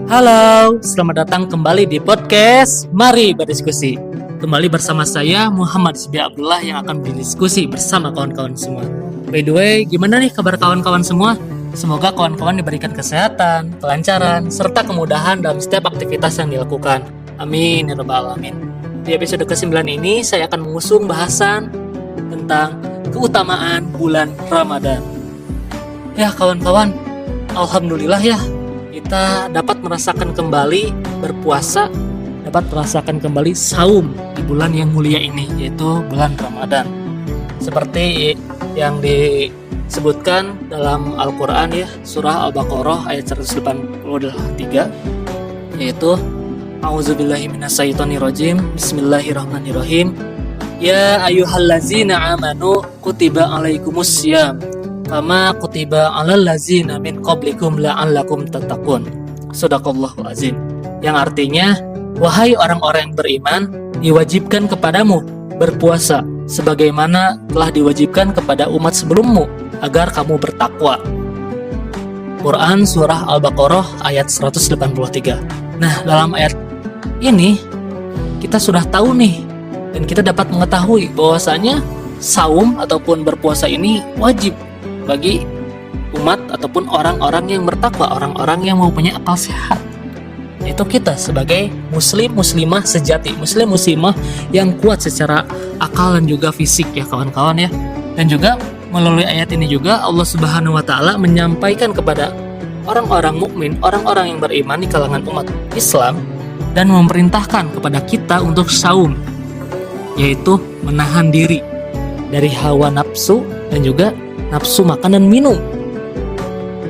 Halo, selamat datang kembali di podcast Mari Berdiskusi. Kembali bersama saya Muhammad Sibi Abdullah yang akan berdiskusi bersama kawan-kawan semua. By the way, gimana nih kabar kawan-kawan semua? Semoga kawan-kawan diberikan kesehatan, kelancaran, serta kemudahan dalam setiap aktivitas yang dilakukan. Amin ya rabbal alamin. Di episode ke-9 ini saya akan mengusung bahasan tentang keutamaan bulan Ramadan. Ya kawan-kawan, alhamdulillah ya, kita dapat merasakan kembali berpuasa, dapat merasakan kembali saum di bulan yang mulia ini, yaitu bulan Ramadan. Seperti yang disebutkan dalam Al-Quran ya, surah Al-Baqarah ayat 183, yaitu A'udzubillahi minasyaitonirrajim, Bismillahirrahmanirrahim. Ya ayyuhallazina amanu kutiba alaikumussyam kama kutiba alal ladzina min qablikum la'allakum tattaqun. Shadaqallahul azim. Yang artinya, wahai orang-orang yang beriman, diwajibkan kepadamu berpuasa sebagaimana telah diwajibkan kepada umat sebelummu agar kamu bertakwa. Quran surah Al-Baqarah ayat 183. Nah, dalam ayat ini kita sudah tahu nih, dan kita dapat mengetahui bahwasanya saum ataupun berpuasa ini wajib bagi umat ataupun orang-orang yang bertakwa, orang-orang yang mempunyai akal sehat. Itu kita sebagai muslim-muslimah sejati, muslim-muslimah yang kuat secara akal dan juga fisik ya kawan-kawan ya. Dan juga melalui ayat ini juga Allah Subhanahu wa taala menyampaikan kepada orang-orang mukmin, orang-orang yang beriman di kalangan umat Islam, dan memerintahkan kepada kita untuk saum, yaitu menahan diri dari hawa nafsu dan juga nafsu makan dan minum.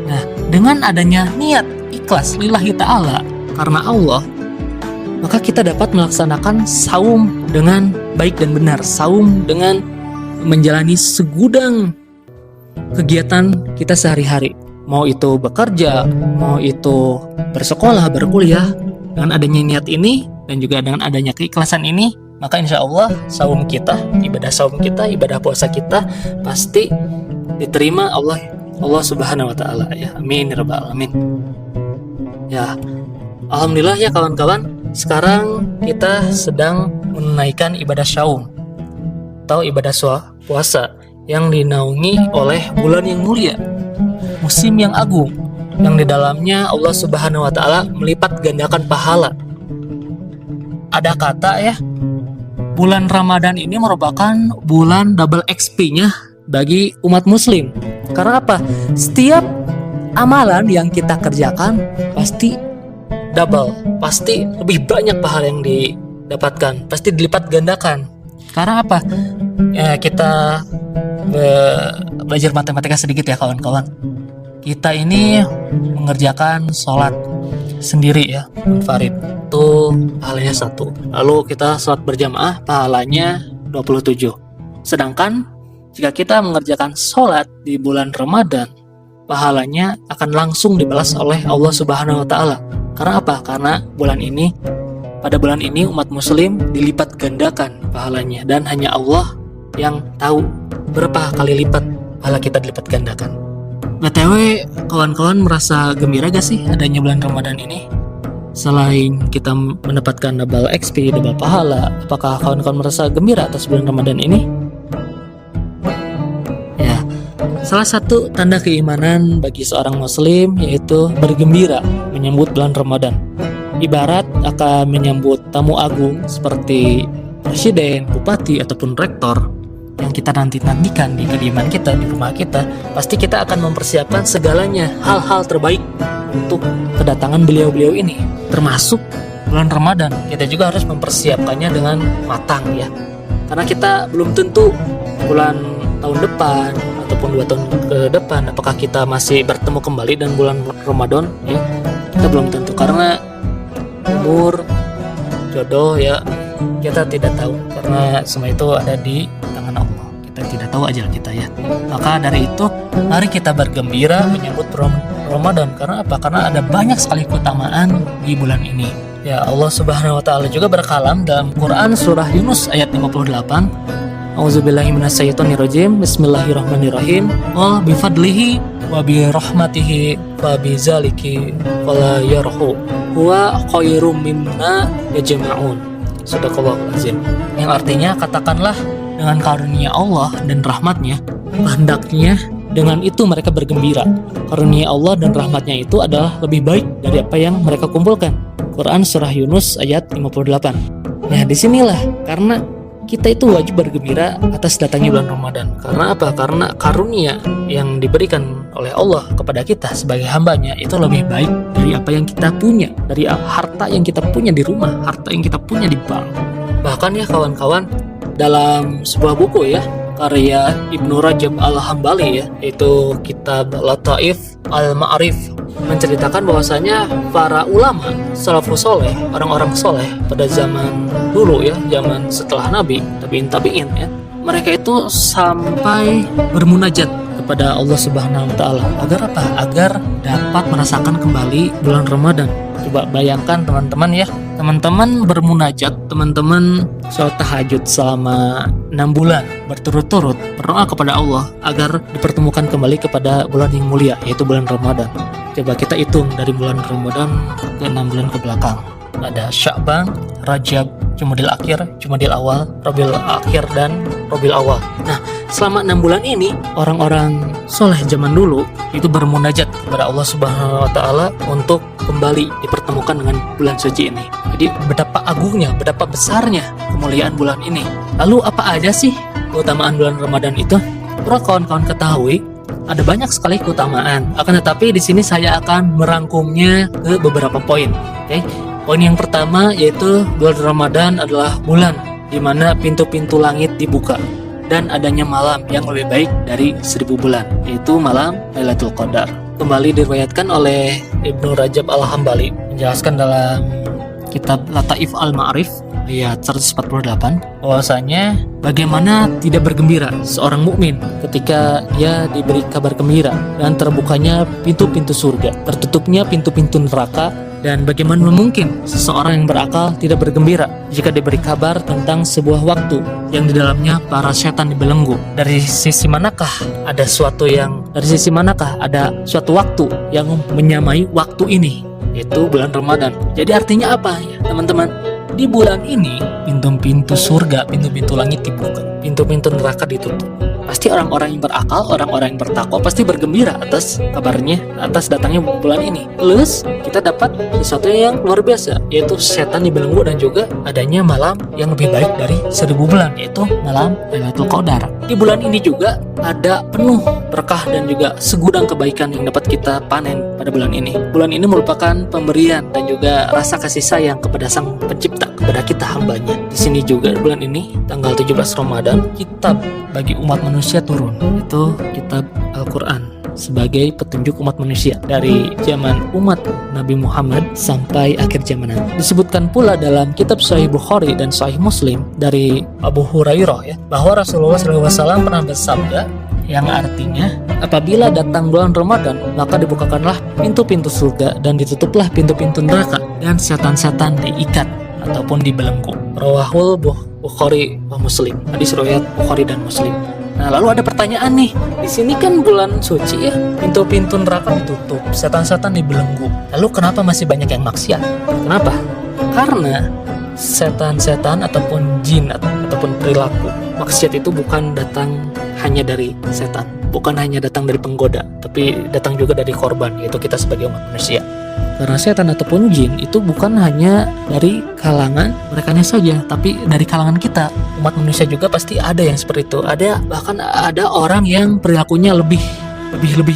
Nah, dengan adanya niat ikhlas lillahi ta'ala karena Allah, maka kita dapat melaksanakan saum dengan baik dan benar, saum dengan menjalani segudang kegiatan kita sehari-hari, mau itu bekerja, mau itu bersekolah, berkuliah. Dengan adanya niat ini dan juga dengan adanya keikhlasan ini, maka insya Allah saum kita, ibadah puasa kita pasti diterima Allah Subhanahu wa taala ya. Amin ya rabbal alamin. Ya, alhamdulillah ya kawan-kawan, sekarang kita sedang menunaikan ibadah saum atau ibadah puasa yang dinaungi oleh bulan yang mulia, musim yang agung, yang di dalamnya Allah Subhanahu wa taala melipat gandakan pahala. Ada kata ya, bulan Ramadan ini merupakan bulan double XP-nya bagi umat muslim. Karena apa? Setiap amalan yang kita kerjakan pasti double, pasti lebih banyak pahala yang didapatkan, pasti dilipat gandakan. Karena apa? Ya, kita belajar matematika sedikit ya kawan-kawan. Kita ini mengerjakan sholat sendiri ya, munfarid, itu pahalanya 1. Lalu kita sholat berjamaah, pahalanya 27. Sedangkan jika kita mengerjakan sholat di bulan Ramadan, pahalanya akan langsung dibalas oleh Allah Subhanahu wa taala. Karena apa? Karena pada bulan ini umat muslim dilipat gandakan pahalanya, dan hanya Allah yang tahu berapa kali lipat pahala kita dilipat gandakan. BTW, kawan-kawan merasa gembira gak sih adanya bulan Ramadan ini? Selain kita mendapatkan double XP, double pahala, apakah kawan-kawan merasa gembira atas bulan Ramadan ini? Ya, salah satu tanda keimanan bagi seorang muslim yaitu bergembira menyambut bulan Ramadan. Ibarat akan menyambut tamu agung seperti presiden, bupati, ataupun rektor yang kita nantikan di kediaman kita, di rumah kita, pasti kita akan mempersiapkan segalanya, hal-hal terbaik untuk kedatangan beliau-beliau ini. Termasuk bulan Ramadan, kita juga harus mempersiapkannya dengan matang ya. Karena kita belum tentu bulan tahun depan ataupun 2 tahun ke depan apakah kita masih bertemu kembali dan bulan Ramadan ya. Kita belum tentu, karena umur, jodoh ya, kita tidak tahu, karena semua itu ada di tangan Allah. Kita tidak tahu ajal kita ya. Maka dari itu, mari kita bergembira menyambut Ramadan. Karena apa? Karena ada banyak sekali keutamaan di bulan ini. Ya, Allah Subhanahu wa taala juga berkalam dalam Quran surah Yunus ayat 58. Auzubillahi minasyaitonirrajim. Bismillahirrahmanirrahim. Wa bifadlihi wa bi rahmatihi fa bizaliki fala yarhu huwa khairum mimma yajma'un. Sadaqallahul azim. Yang artinya, katakanlah dengan karunia Allah dan rahmatnya, hendaknya dengan itu mereka bergembira. Karunia Allah dan rahmatnya itu adalah lebih baik dari apa yang mereka kumpulkan. Quran Surah Yunus ayat 58. Nah, disinilah karena kita itu wajib bergembira atas datangnya bulan Ramadan. Karena apa? Karena karunia yang diberikan oleh Allah kepada kita sebagai hambanya itu lebih baik dari apa yang kita punya, dari harta yang kita punya di rumah, harta yang kita punya di bank. Bahkan ya kawan-kawan, dalam sebuah buku ya, karya Ibnu Rajab Al-Hambali ya, yaitu kitab Lataif Al-Ma'arif, menceritakan bahwasanya para ulama salafus soleh, orang-orang soleh pada zaman dulu ya, zaman setelah Nabi, tabi'in ya, mereka itu sampai bermunajat kepada Allah Subhanahu wa taala. Agar apa? Agar dapat merasakan kembali bulan Ramadan. Coba bayangkan teman-teman ya, teman-teman bermunajat, teman-teman sholat tahajud selama 6 bulan berturut-turut berdoa kepada Allah agar dipertemukan kembali kepada bulan yang mulia, yaitu bulan Ramadan. Coba kita hitung dari bulan Ramadan ke 6 bulan ke belakang. Ada Sya'ban, Rajab, Jumadil Akhir, Jumadil Awal, Rabiul Akhir, dan Rabiul Awal. Nah, selama 6 bulan ini orang-orang soleh zaman dulu itu bermunajat kepada Allah Subhanahu wa taala untuk kembali dipertemukan dengan bulan suci ini. Jadi betapa agungnya, betapa besarnya kemuliaan bulan ini. Lalu apa aja sih keutamaan bulan Ramadan itu? Perlu kawan-kawan ketahui, ada banyak sekali keutamaan. Akan tetapi di sini saya akan merangkumnya ke beberapa poin. Oke. Poin yang pertama yaitu bulan Ramadan adalah bulan di mana pintu-pintu langit dibuka dan adanya malam yang lebih baik dari 1000 bulan, yaitu malam Lailatul Qadar. Kembali diriwayatkan oleh Ibnu Rajab Al-Hambali menjelaskan dalam kitab Lataif Al-Ma'arif ayat 148 bahwasanya bagaimana tidak bergembira seorang mukmin ketika dia diberi kabar gembira dan terbukanya pintu-pintu surga, tertutupnya pintu-pintu neraka, dan bagaimana mungkin seseorang yang berakal tidak bergembira jika diberi kabar tentang sebuah waktu yang di dalamnya para setan dibelenggu. Dari sisi manakah ada suatu waktu yang menyamai waktu ini, yaitu bulan Ramadan. Jadi artinya apa ya teman-teman? Di bulan ini pintu-pintu surga, pintu-pintu langit dibuka, pintu-pintu neraka ditutup. Pasti orang-orang yang berakal, orang-orang yang bertakwa pasti bergembira atas kabarnya, atas datangnya bulan ini. Plus kita dapat sesuatu yang luar biasa, yaitu setan dibelenggu dan juga adanya malam yang lebih baik dari 1000 bulan, yaitu malam Lailatul Qadar. Di bulan ini juga ada penuh berkah dan juga segudang kebaikan yang dapat kita panen pada bulan ini. Bulan ini merupakan pemberian dan juga rasa kasih sayang kepada Sang Pencipta, kepada kita hambanya. Di sini juga bulan ini tanggal 17 Ramadan, kitab bagi umat manusia turun, yaitu kitab Al-Quran sebagai petunjuk umat manusia dari zaman umat Nabi Muhammad sampai akhir zaman. Disebutkan pula dalam kitab Sahih Bukhari dan Sahih Muslim dari Abu Hurairah ya, bahwa Rasulullah SAW pernah bersabda yang artinya, apabila datang bulan Ramadan maka dibukakanlah pintu-pintu surga dan ditutuplah pintu-pintu neraka dan setan-setan diikat ataupun dibelenggu. Rawahul Bukhari wa Muslim. Hadis riwayat Bukhari dan Muslim. Nah, lalu ada pertanyaan nih. Di sini kan bulan suci ya, pintu-pintu neraka ditutup, setan-setan dibelenggu. Lalu kenapa masih banyak yang maksiat? Kenapa? Karena setan-setan ataupun jin ataupun perilaku maksiat itu bukan datang hanya dari setan, bukan hanya datang dari penggoda, tapi datang juga dari korban, yaitu kita sebagai umat manusia. Karena setan ataupun jin itu bukan hanya dari kalangan merekanya saja, tapi dari kalangan kita, umat manusia juga pasti ada yang seperti itu. Bahkan ada orang yang perilakunya lebih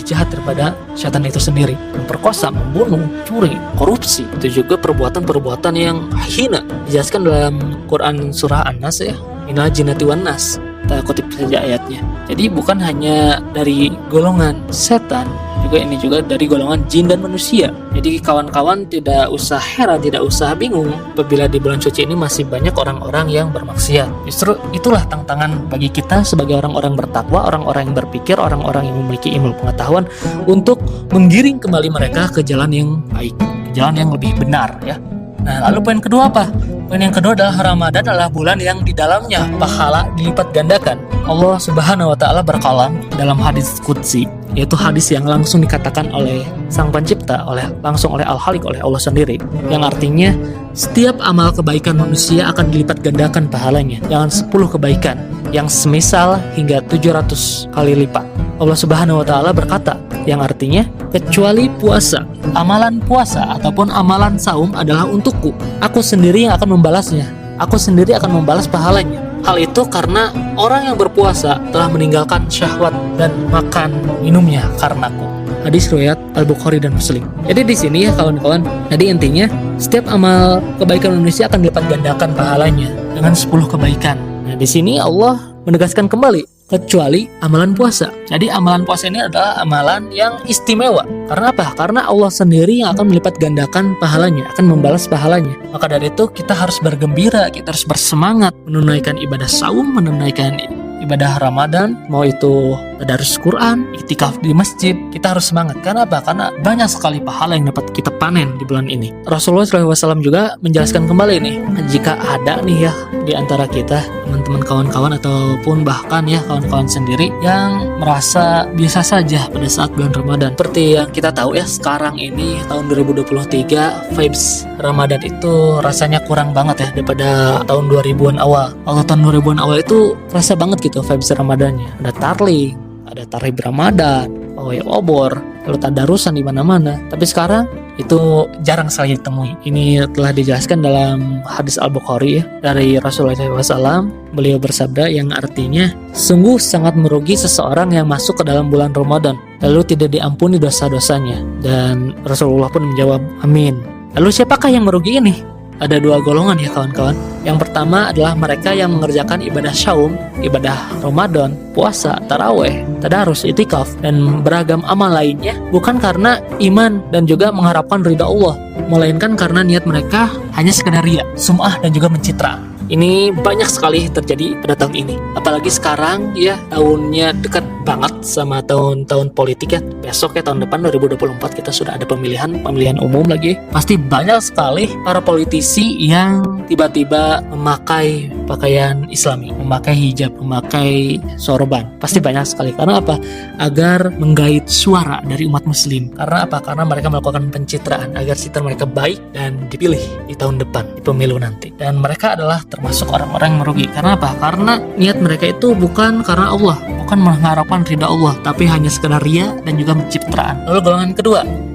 jahat daripada setan itu sendiri. Memperkosa, membunuh, curi, korupsi, itu juga perbuatan-perbuatan yang hina. Dijelaskan dalam Quran surah An-Nas ya, minal jinnati wan nas. Kita kutip saja ayatnya. Jadi bukan hanya dari golongan setan, ini juga dari golongan jin dan manusia. Jadi kawan-kawan tidak usah heran, tidak usah bingung apabila di bulan suci ini masih banyak orang-orang yang bermaksiat. Justru itulah tantangan bagi kita sebagai orang-orang bertakwa, orang-orang yang berpikir, orang-orang yang memiliki ilmu pengetahuan untuk menggiring kembali mereka ke jalan yang baik, ke jalan yang lebih benar ya. Nah, lalu poin kedua apa? Poin yang kedua adalah Ramadan adalah bulan yang di dalamnya pahala dilipat gandakan. Allah Subhanahu wa taala berkalam dalam hadis qudsi, yaitu hadis yang langsung dikatakan oleh Sang Pencipta, langsung oleh Al-Khaliq, oleh Allah sendiri, yang artinya setiap amal kebaikan manusia akan dilipat gandakan pahalanya dengan 10 kebaikan yang semisal hingga 700 kali lipat. Allah Subhanahu wa taala berkata, yang artinya kecuali puasa, amalan puasa ataupun amalan saum adalah untukku. Aku sendiri yang akan membalasnya. Aku sendiri akan membalas pahalanya. Hal itu karena orang yang berpuasa telah meninggalkan syahwat dan makan minumnya karenaku. Hadis riwayat Al-Bukhari dan Muslim. Jadi di sini ya kawan-kawan, jadi intinya setiap amal kebaikan manusia akan dilipat gandakan pahalanya dengan 10 kebaikan. Nah, di sini Allah menegaskan kembali kecuali amalan puasa. Jadi amalan puasa ini adalah amalan yang istimewa. Karena apa? Karena Allah sendiri yang akan melipat gandakan pahalanya, akan membalas pahalanya. Maka dari itu kita harus bergembira, kita harus bersemangat menunaikan ibadah saum, menunaikan ibadah Ramadan, mau itu tadarus Quran, iktikaf di masjid. Kita harus semangat. Karena apa? Karena banyak sekali pahala yang dapat kita panen di bulan ini. Rasulullah SAW juga menjelaskan kembali nih, jika ada nih ya di antara kita, teman-teman kawan-kawan ataupun bahkan ya kawan-kawan sendiri yang merasa biasa saja pada saat bulan Ramadan. Seperti yang kita tahu ya, sekarang ini tahun 2023 vibes Ramadan itu rasanya kurang banget ya daripada tahun 2000-an awal. Kalau tahun 2000-an awal itu rasa banget gitu vibes Ramadannya. Ada tarling, ada tarhib Ramadan, pawai obor, lalu tadarusan di mana-mana. Tapi sekarang itu jarang sekali ditemui. Ini telah dijelaskan dalam hadis Al-Bukhari ya, dari Rasulullah SAW. Beliau bersabda yang artinya, sungguh sangat merugi seseorang yang masuk ke dalam bulan Ramadan lalu tidak diampuni dosa-dosanya. Dan Rasulullah pun menjawab, amin. Lalu siapakah yang merugi ini? Ada 2 golongan ya kawan-kawan. Yang pertama adalah mereka yang mengerjakan ibadah syaum, ibadah Ramadan, puasa, taraweh, tadarus, itikaf, dan beragam amal lainnya bukan karena iman dan juga mengharapkan ridha Allah, melainkan karena niat mereka hanya sekedar riya, sum'ah, dan juga mencitra. Ini banyak sekali terjadi pada tahun ini. Apalagi sekarang ya, tahunnya dekat banget sama tahun-tahun politik ya. Besok ya tahun depan 2024 kita sudah ada pemilihan umum lagi. Pasti banyak sekali para politisi yang tiba-tiba memakai pakaian Islami, memakai hijab, memakai sorban. Pasti banyak sekali. Karena apa? Agar menggait suara dari umat muslim. Karena apa? Karena mereka melakukan pencitraan agar citra mereka baik dan dipilih di tahun depan, di pemilu nanti. Dan mereka adalah termasuk orang-orang yang merugi. Karena apa? Karena niat mereka itu bukan karena Allah, bukan mengharapkan ridha Allah, tapi hanya sekedar riya dan juga pencitraan. Lalu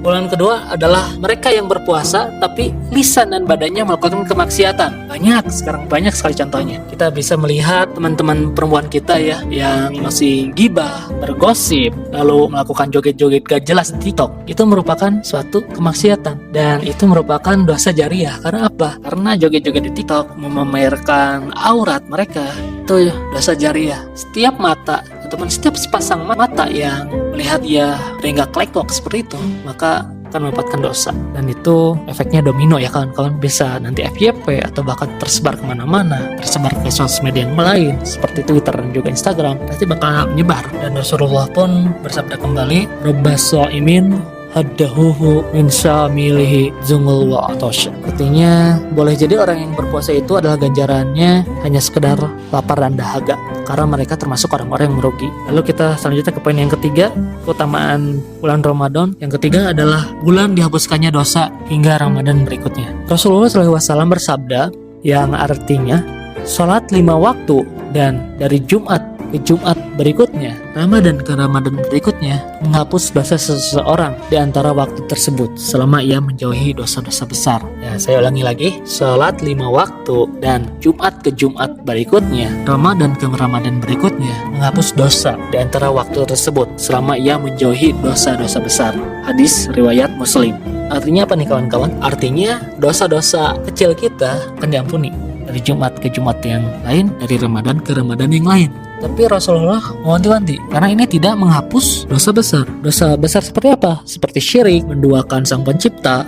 golongan kedua adalah mereka yang berpuasa tapi lisan dan badannya melakukan kemaksiatan. Banyak sekali contohnya. Kita bisa melihat teman-teman perempuan kita ya yang masih gibah, bergosip, lalu melakukan joget-joget gak jelas di TikTok. Itu merupakan suatu kemaksiatan dan itu merupakan dosa jariah. Karena apa? Karena joget-joget di TikTok memamerkan aurat mereka, itu dosa jariah. Setiap mata ataupun setiap sepasang mata yang melihat dia renggak lekok seperti itu, maka akan mendapatkan dosa. Dan itu efeknya domino ya kawan-kawan, bisa nanti FYP atau bahkan tersebar kemana-mana, tersebar ke sosial media yang lain seperti Twitter dan juga Instagram, pasti bakal menyebar. Dan Rasulullah pun bersabda kembali, Rabbaso'imin haddahuhu min syamilihi zungul wa atosha. Artinya boleh jadi orang yang berpuasa itu adalah ganjarannya hanya sekedar lapar dan dahaga, karena mereka termasuk orang-orang yang merugi. Lalu kita selanjutnya ke poin yang ketiga, keutamaan bulan Ramadan. Yang ketiga adalah bulan dihapuskannya dosa hingga Ramadan berikutnya. Rasulullah SAW bersabda yang artinya sholat 5 waktu dan dari Jumat ke Jumat berikutnya, Ramadan ke Ramadan berikutnya, menghapus dosa seseorang di antara waktu tersebut selama ia menjauhi dosa-dosa besar. Ya, saya ulangi lagi, sholat 5 waktu dan Jumat ke Jumat berikutnya, Ramadan ke Ramadan berikutnya, menghapus dosa di antara waktu tersebut selama ia menjauhi dosa-dosa besar. Hadis riwayat Muslim. Artinya apa nih kawan-kawan? Artinya dosa-dosa kecil kita akan diampuni dari Jumat ke Jumat yang lain, dari Ramadan ke Ramadan yang lain. Tapi Rasulullah mewanti-wanti, karena ini tidak menghapus dosa besar. Dosa besar seperti apa? Seperti syirik, menduakan Sang Pencipta,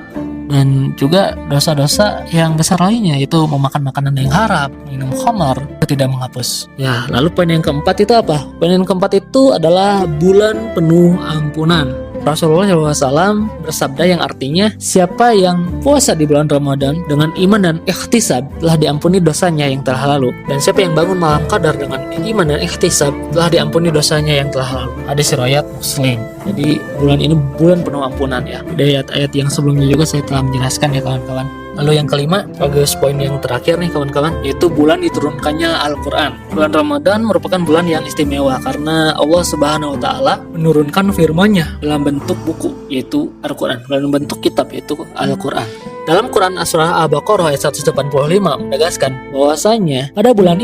dan juga dosa-dosa yang besar lainnya, yaitu memakan makanan yang haram, minum khamar, tidak menghapus. Ya, lalu poin yang keempat itu apa? Poin yang keempat itu adalah bulan penuh ampunan. Rasulullah SAW bersabda yang artinya, siapa yang puasa di bulan Ramadan dengan iman dan ikhtisab telah diampuni dosanya yang telah lalu, dan siapa yang bangun malam qadar dengan iman dan ikhtisab telah diampuni dosanya yang telah lalu. Hadis riwayat Muslim. Jadi bulan ini bulan penuh ampunan ya. Di ayat-ayat yang sebelumnya juga saya telah menjelaskan ya kawan-kawan. Lalu yang kelima, bagus poin yang terakhir nih kawan-kawan, yaitu bulan diturunkannya Al-Quran. Bulan Ramadan merupakan bulan yang istimewa karena Allah Subhanahu wa Ta'ala menurunkan firman-Nya dalam bentuk buku, yaitu Al-Quran, dalam bentuk kitab, yaitu Al-Quran. Dalam Quran Surah Al-Baqarah ayat 185 menegaskan bahwasanya pada bulan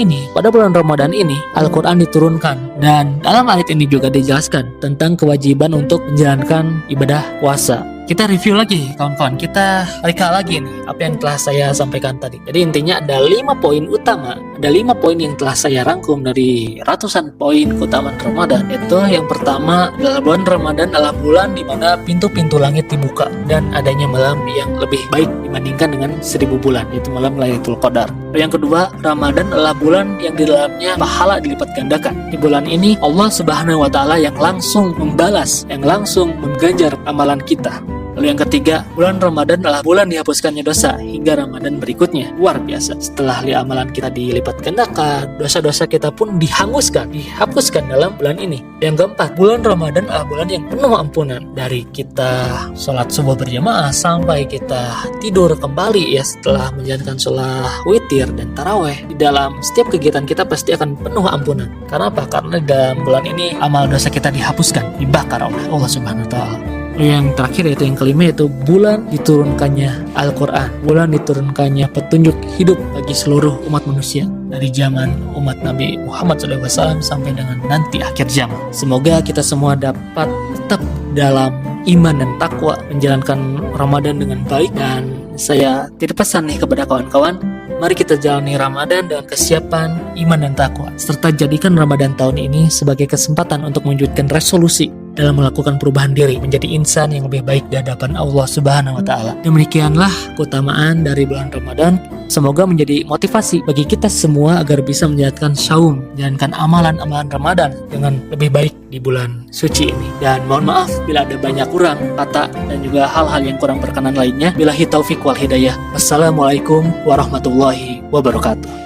Ramadan ini Al-Quran diturunkan, dan dalam ayat ini juga dijelaskan tentang kewajiban untuk menjalankan ibadah puasa. Kita review lagi kawan-kawan, kita reka lagi nih apa yang telah saya sampaikan tadi. Jadi intinya ada 5 poin utama, ada 5 poin yang telah saya rangkum dari ratusan poin keutamaan Ramadan. Itu yang pertama adalah bulan Ramadan adalah bulan di mana pintu-pintu langit dibuka dan adanya malam yang lebih baik dibandingkan dengan 1000 bulan, yaitu malam Lailatul Qadar. Yang kedua, Ramadan adalah bulan yang di dalamnya pahala dilipat gandakan. Di bulan ini Allah Subhanahu wa Ta'ala yang langsung membalas, yang langsung mengganjar amalan kita. Lalu yang ketiga, bulan Ramadan adalah bulan dihapuskannya dosa hingga Ramadan berikutnya. Luar biasa. Setelah amalan kita dilipat gandakan, dosa-dosa kita pun dihapuskan dalam bulan ini. Yang keempat, bulan Ramadan adalah bulan yang penuh ampunan. Dari kita sholat subuh berjamaah sampai kita tidur kembali ya setelah menjalankan sholat witir dan taraweh. Di dalam setiap kegiatan kita pasti akan penuh ampunan. Karena apa? Karena dalam bulan ini amal dosa kita dihapuskan, dibakar oleh Allah Subhanahu wa Ta'ala. Yang terakhir yaitu yang kelima, yaitu bulan diturunkannya Al-Quran, bulan diturunkannya petunjuk hidup bagi seluruh umat manusia dari zaman umat Nabi Muhammad SAW sampai dengan nanti akhir zaman. Semoga kita semua dapat tetap dalam iman dan takwa, menjalankan Ramadan dengan baik. Dan saya titip pesan nih kepada kawan-kawan, mari kita jalani Ramadan dengan kesiapan iman dan takwa, serta jadikan Ramadan tahun ini sebagai kesempatan untuk mewujudkan resolusi dalam melakukan perubahan diri menjadi insan yang lebih baik di hadapan Allah Subhanahu wa Ta'ala. Demikianlah keutamaan dari bulan Ramadan. Semoga menjadi motivasi bagi kita semua agar bisa menjalankan saum, menjalankan amalan-amalan Ramadan dengan lebih baik di bulan suci ini. Dan mohon maaf bila ada banyak kurang kata dan juga hal-hal yang kurang berkenan lainnya. Billahi taufik wal hidayah. Wassalamualaikum warahmatullahi wabarakatuh.